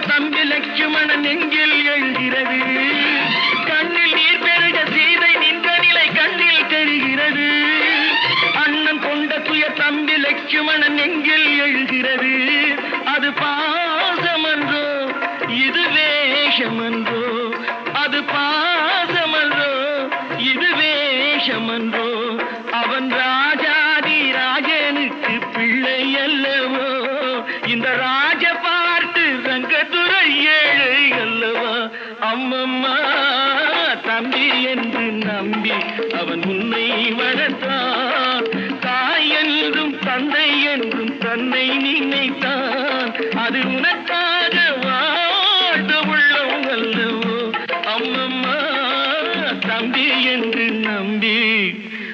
தம்பி லட்சுமணன் நெஞ்சில் எழுகிறது. கண்ணில் நீர் பெருக சீதை நின்ற நிலை கண்ணில் தெரிகிறது. அண்ணன் கொண்ட துய தம்பி லட்சுமணன் நெஞ்சில் எழுகிறது. அது பாசமன்றோ இது வேஷமன்றோ, அது பாசமன்றோ இது வேஷமன்றோ. அவன் ராஜாதி ராஜனுக்கு பிள்ளை அல்லவோ, இந்த ராஜ பாட்டு ரங்கத்துறை ஏழை அல்லவா. அம்மம்மா தம்பி என்று நம்பி அவன் உன்னை வளர்த்தான். தாய் என்றும் தந்தை என்றும் தன்னை நினைத்தான். அது உனத்தான்